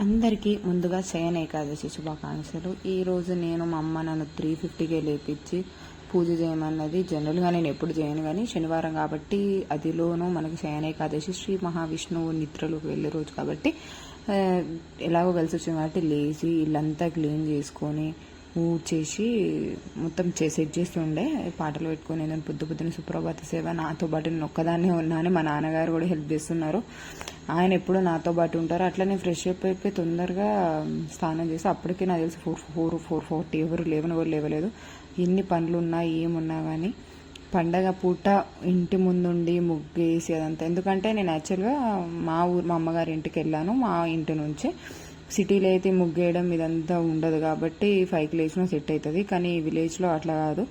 అందరికీ ముందుగా శయన ఏకాదశి శుభాకాంక్షలు. ఈరోజు నేను మా అమ్మ నన్ను 3:50కే లేపించి పూజ చేయమన్నది. జనరల్గా నేను ఎప్పుడు చేయను, కానీ శనివారం కాబట్టి అదిలోనూ మనకి శయన ఏకాదశి శ్రీ మహావిష్ణువు నిద్రలోకి వెళ్ళే రోజు కాబట్టి ఎలాగో కలిసి వచ్చింది కాబట్టి లేచి ఇల్లంతా క్లీన్ చేసుకొని చేసి మొత్తం సెట్ చేస్తుండే, పాటలు పెట్టుకొని నేను పొద్దున సుప్రభాత సేవ. నాతో పాటు నేను ఒక్కదాన్నే ఉన్నాను, మా నాన్నగారు కూడా హెల్ప్ చేస్తున్నారు. ఆయన ఎప్పుడు నాతో పాటు ఉంటారు. అట్లనే ఫ్రెష్ అప్ అయిపోయి తొందరగా స్నానం చేసి అప్పటికే నాకు తెలిసి 4:40 ఎవరు లేవలేదు. ఎన్ని పనులు ఉన్నా ఏమున్నా కానీ పండగ పూట ఇంటి ముందుండి ముగ్గేసి అదంతా. ఎందుకంటే నేను యాక్చువల్గా మా అమ్మగారి ఇంటికి వెళ్ళాను. మా ఇంటి నుంచి సిటీలో అయితే ముగ్గేయడం ఇదంతా ఉండదు కాబట్టి 5కి లేచినా సెట్ అవుతుంది. కానీ విలేజ్లో అట్లా కాదు.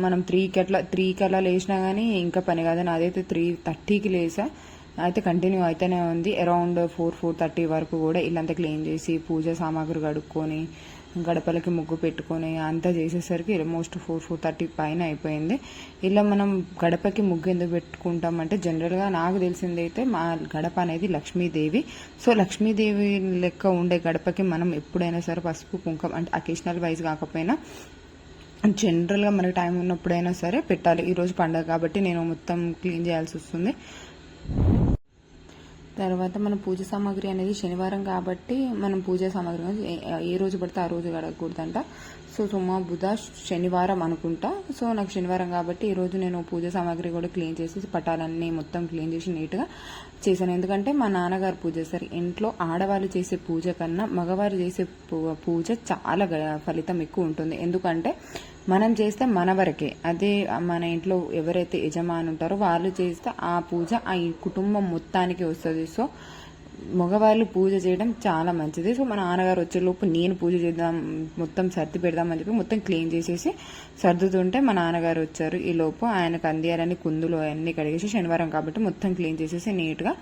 మనం 3కి అలా లేచినా కానీ ఇంకా పని కాదని అదైతే 3:30కి లేసా. అయితే కంటిన్యూ అయితేనే ఉంది. అరౌండ్ 4:30 వరకు కూడా ఇల్లంతా క్లీన్ చేసి పూజ సామాగ్రి కడుక్కొని గడపలకి ముగ్గు పెట్టుకొని అంతా చేసేసరికి ఆల్మోస్ట్ 4:30 పైన అయిపోయింది. ఇలా మనం గడపకి ముగ్గు ఎందుకు పెట్టుకుంటామంటే జనరల్గా నాకు తెలిసిందైతే మా గడప అనేది లక్ష్మీదేవి. సో లక్ష్మీదేవి లెక్క ఉండే గడపకి మనం ఎప్పుడైనా సరే పసుపు కుంకుమ అంటే అకేషనల్ వైజ్ కాకపోయినా జనరల్గా మనకి టైం ఉన్నప్పుడైనా సరే పెట్టాలి. ఈరోజు పండుగ కాబట్టి నేను మొత్తం క్లీన్ చేయాల్సి వస్తుంది. తర్వాత మన పూజ సామాగ్రి అనేది శనివారం కాబట్టి మనం పూజ సామాగ్రి ఏ రోజు పడితే ఆ రోజు కడగకూడదంట. సో సోమ బుధ శనివారం అనుకుంటా. సో నాకు శనివారం కాబట్టి ఈరోజు నేను పూజ సామాగ్రి కూడా క్లీన్ చేసి పటాలన్నీ మొత్తం క్లీన్ చేసి నీట్గా చేశాను. ఎందుకంటే మా నాన్నగారు పూజ చేస్తారు. ఇంట్లో ఆడవాళ్ళు చేసే పూజ కన్నా మగవారు చేసే పూజ చాలా ఫలితం ఎక్కువ ఉంటుంది. ఎందుకంటే మనం చేస్తే మన వరకే, అదే మన ఇంట్లో ఎవరైతే యజమాని ఉంటారో వాళ్ళు చేస్తే ఆ పూజ ఆ కుటుంబం మొత్తానికి వస్తుంది. సో మగవాళ్ళు పూజ చేయడం చాలా మంచిది. సో మా నాన్నగారు వచ్చేలోపు నేను పూజ చేద్దాం మొత్తం సర్ది పెడదామని చెప్పి మొత్తం క్లీన్ చేసేసి సర్దుతుంటే మా నాన్నగారు వచ్చారు. ఈ లోపు ఆయనకు అందియాలని కుందులు అన్నీ కడిగేసి శనివారం కాబట్టి మొత్తం క్లీన్ చేసేసి నీట్గా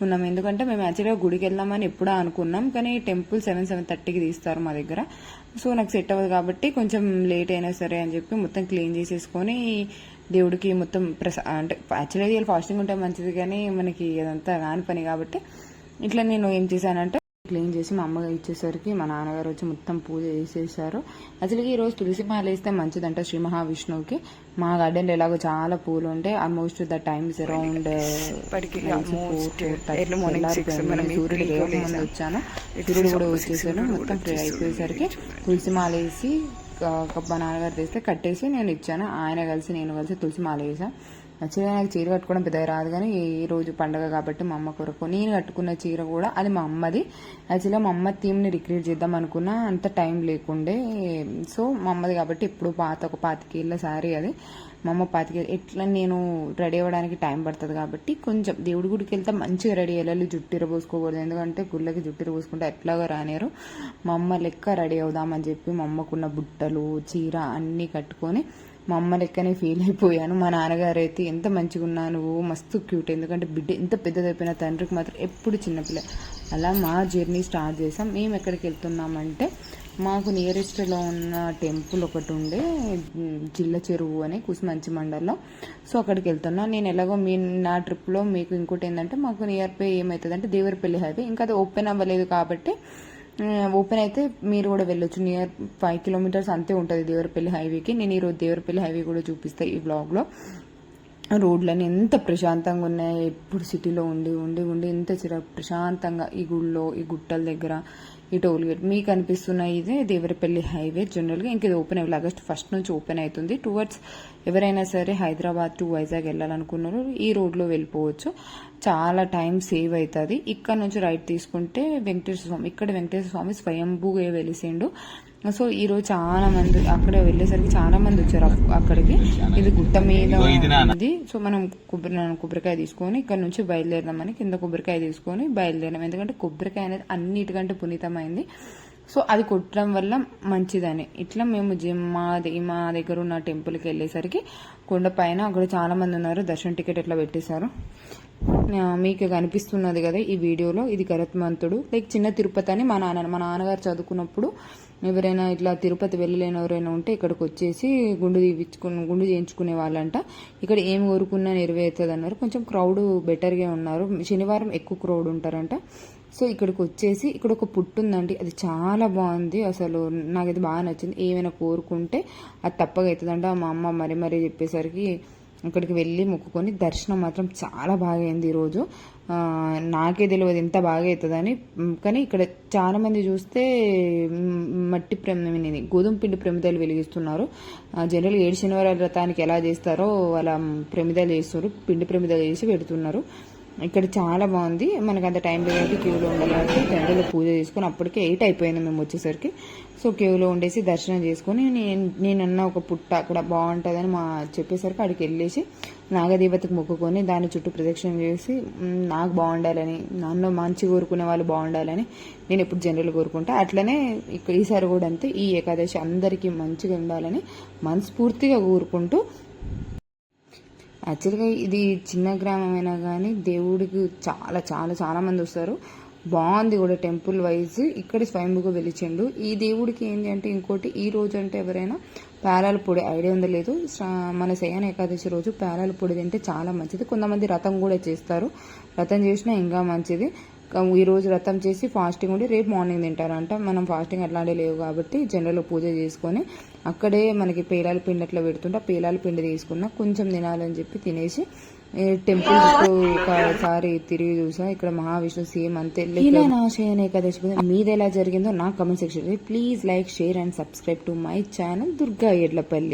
ఉన్నాం. ఎందుకంటే మేము యాక్చువల్గా గుడికి వెళ్దామని ఎప్పుడూ అనుకున్నాం, కానీ టెంపుల్ 7:30కి తీస్తారు మా దగ్గర. సో నాకు సెట్ అవ్వదు కాబట్టి కొంచెం లేట్ అయినా సరే అని చెప్పి మొత్తం క్లీన్ చేసేసుకొని దేవుడికి మొత్తం అంటే యాక్చువల్గా ఫాస్టింగ్ ఉంటే మంచిది, కానీ మనకి అదంతా కాని పని కాబట్టి ఇట్లా నేను ఏం చేశానంటే క్లీన్ చేసి మా అమ్మగా ఇచ్చేసరికి మా నాన్నగారు వచ్చి మొత్తం పూజ చేసేసారు. యాక్చువల్గా ఈరోజు తులసి మాల వేస్తే మంచిదంట శ్రీ మహావిష్ణువుకి. మా గార్డెన్లో ఎలాగో చాలా పూలు ఉంటాయి. ఆల్మోస్ట్ ద టైమ్స్ అరౌండ్ సూర్యుడు లేక ముందు వచ్చాను. సూర్యుడు కూడా వచ్చేసాను. మొత్తం ఫ్రీ అయిపోయేసరికి తులసి మాల వేసి మా నాన్నగారు తెస్తే కట్టేసి నేను ఇచ్చాను. ఆయన కలిసి నేను కలిసి తులసి మాల వేసాను. యాక్చువల్గా నాకు చీర కట్టుకోవడం పెద్దగా రాదు, కానీ ఈ రోజు పండగ కాబట్టి మా అమ్మ కొరకు నేను కట్టుకున్న చీర కూడా అది మా అమ్మది. యాక్చువల్గా మా అమ్మ థీమ్ని రిక్రియేట్ చేద్దాం అనుకున్నా, అంత టైం లేకుండే. సో మా అమ్మది కాబట్టి ఇప్పుడు ఒక 25 ఏళ్ళ శారీ అది. మా అమ్మ 25 ఎట్లా నేను రెడీ అవ్వడానికి టైం పడుతుంది కాబట్టి కొంచెం దేవుడి గుడికి వెళ్తే మంచిగా రెడీ అయ్యాలి. జుట్టిర పోసుకోకూడదు, ఎందుకంటే గుళ్ళకి జుట్టిర పోసుకుంటే ఎట్లాగో రానియరు. మా అమ్మ లెక్క రెడీ అవుదామని చెప్పి మా అమ్మకున్న బుట్టలు చీర అన్నీ కట్టుకొని మా అమ్మ లెక్కనే ఫీల్ అయిపోయాను. మా నాన్నగారు అయితే ఎంత మంచిగా ఉన్నాను, మస్తు క్యూట్. ఎందుకంటే బిడ్డ ఎంత పెద్దదైపోయిన తండ్రికి మాత్రం ఎప్పుడు చిన్నపిల్ల. అలా మా జర్నీ స్టార్ట్ చేసాం. మేము ఎక్కడికి వెళ్తున్నామంటే మాకు నియరెస్ట్లో ఉన్న టెంపుల్ ఒకటి ఉండే, జిల్ల చెరువు అని కుసుమంచి మండల్లో. సో అక్కడికి వెళ్తున్నా నేను. ఎలాగో నా ట్రిప్లో మీకు ఇంకోటి ఏంటంటే మాకు నియర్ బై ఏమవుతుందంటే దేవరపల్లి హైవే. ఇంకా అది ఓపెన్ అవ్వలేదు కాబట్టి ఓపెన్ అయితే మీరు కూడా వెళ్ళొచ్చు. నియర్ 5 కిలోమీటర్స్ అంతే ఉంటుంది దేవరపల్లి హైవేకి. నేను ఈరోజు దేవరపల్లి హైవే కూడా చూపిస్తాను ఈ బ్లాగ్లో. రోడ్లన్నీ ఎంత ప్రశాంతంగా ఉన్నాయి. ఎప్పుడు సిటీలో ఉండి ఉండి ఉండి ఎంత ప్రశాంతంగా ఈ గుళ్ళో ఈ గుట్టల దగ్గర ఈ టోల్ గేట్ మీకు అనిపిస్తున్న ఇదే దేవరపల్లి హైవే. జనరల్గా ఇంక ఇది ఓపెన్ అవ్వాలి, ఆగస్ట్ 1 నుంచి ఓపెన్ అవుతుంది. టువర్డ్స్ ఎవరైనా సరే హైదరాబాద్ టు వైజాగ్ వెళ్ళాలనుకున్నారు ఈ రోడ్లో వెళ్ళిపోవచ్చు. చాలా టైం సేవ్ అవుతుంది. ఇక్కడ నుంచి రైట్ తీసుకుంటే వెంకటేశ్వర స్వామి, ఇక్కడ వెంకటేశ్వర స్వామి స్వయంభూగా వెలిసిండు. సో ఈరోజు చాలా మంది అక్కడ వెళ్ళేసరికి చాలా మంది వచ్చారు అక్కడికి. ఇది గుట్ట మీద ఉంది. సో మనం కొబ్బరికాయ తీసుకొని ఇక్కడ నుంచి బయలుదేరదామని కింద కొబ్బరికాయ తీసుకొని బయలుదేరాం. ఎందుకంటే కొబ్బరికాయ అనేది అన్నిటికంటే పునీతమైంది. సో అది కొట్టడం వల్ల మంచిదని ఇట్లా మేము మా దగ్గర ఉన్న టెంపుల్కి వెళ్ళేసరికి కొండపైన అక్కడ చాలా మంది ఉన్నారు. దర్శనం టికెట్ ఎట్లా పెట్టేశారు మీకు కనిపిస్తున్నది కదా ఈ వీడియోలో. ఇది గరుత్మంతుడు, లైక్ చిన్న తిరుపతి అని మా నాన్నగారు చదువుకున్నప్పుడు ఎవరైనా ఇట్లా తిరుపతి వెళ్ళలేని ఎవరైనా ఉంటే ఇక్కడికి వచ్చేసి గుండు చేయించుకునే వాళ్ళంట. ఇక్కడ ఏం కోరుకున్నా నెరవేరుతుంది అన్నారు. కొంచెం క్రౌడ్ బెటర్గా ఉన్నారు. శనివారం ఎక్కువ క్రౌడ్ ఉంటారంట. సో ఇక్కడికి వచ్చేసి ఇక్కడ ఒక పుట్టు ఉందండి, అది చాలా బాగుంది, అసలు నాకైతే బాగా నచ్చింది. ఏమైనా కోరుకుంటే అది తప్పగా అవుతుందంట. మా అమ్మ మరీ మరీ చెప్పేసరికి అక్కడికి వెళ్ళి మొక్కుకొని దర్శనం మాత్రం చాలా బాగా అయింది ఈరోజు. నాకే తెలియదు ఎంత బాగా అవుతుందని. కానీ ఇక్కడ చాలామంది చూస్తే మట్టి గోధుమ పిండి ప్రమిదలు వెలిగిస్తున్నారు. జనరల్గా 7 శనివారాల వ్రతానికి ఎలా చేస్తారో అలా ప్రమిదలు చేస్తున్నారు, పిండి ప్రమిదలు చేసి పెడుతున్నారు. ఇక్కడ చాలా బాగుంది. మనకు అంత టైం లేదంటే క్యూలో ఉండాలంటే టెండర్లో పూజ చేసుకొని అప్పటికే 8 అయిపోయింది మేము వచ్చేసరికి. సో క్యూలో ఉండేసి దర్శనం చేసుకొని నేనన్న ఒక పుట్ట అక్కడ బాగుంటుందని చెప్పేసరికి అక్కడికి వెళ్ళేసి నాగదేవతకు మొక్కుకొని దాని చుట్టూ ప్రదక్షిణ చేసి నాకు బాగుండాలని, నన్ను మంచి కోరుకునే వాళ్ళు బాగుండాలని నేను ఎప్పుడు జనరల్ కోరుకుంటా. అట్లనే ఈసారి కూడా అంతే, ఈ ఏకాదశి అందరికీ మంచిగా ఉండాలని మనస్ఫూర్తిగా కోరుకుంటూ. యాక్చువల్గా ఇది చిన్న గ్రామమైనా కానీ దేవుడికి చాలా చాలా చాలా మంది వస్తారు. బాగుంది కూడా టెంపుల్ వైజ్. ఇక్కడ స్వయంభూగా వెలిచిండు. ఈ దేవుడికి ఏంటి అంటే ఇంకోటి, ఈ రోజు అంటే ఎవరైనా పేలాల పొడి ఐడియా ఉందో లేదు, మన శయన ఏకాదశి రోజు పేలాల పొడి తింటే చాలా మంచిది. కొంతమంది వ్రతం కూడా చేస్తారు, వ్రతం చేసినా ఇంకా మంచిది. ఈ రోజు వ్రతం చేసి ఫాస్టింగ్ ఉండి రేపు మార్నింగ్ తింటారంట. మనం ఫాస్టింగ్ అట్లాంటివి లేవు కాబట్టి జనరల్గా పూజ చేసుకొని అక్కడే మనకి పేలాల పిండి అట్లా పెడుతుంటే పేలాల పిండి తీసుకున్నా కొంచెం తినాలని చెప్పి తినేసి టెంపుల్ ఒకసారి తిరిగి చూసా. ఇక్కడ మహావిష్ణు సేమ్ అంతే. ఇలా నా శయన ఏకాదశి మీది ఎలా జరిగిందో నా comment section. Please like, share and subscribe to my channel Durga Edlapalli.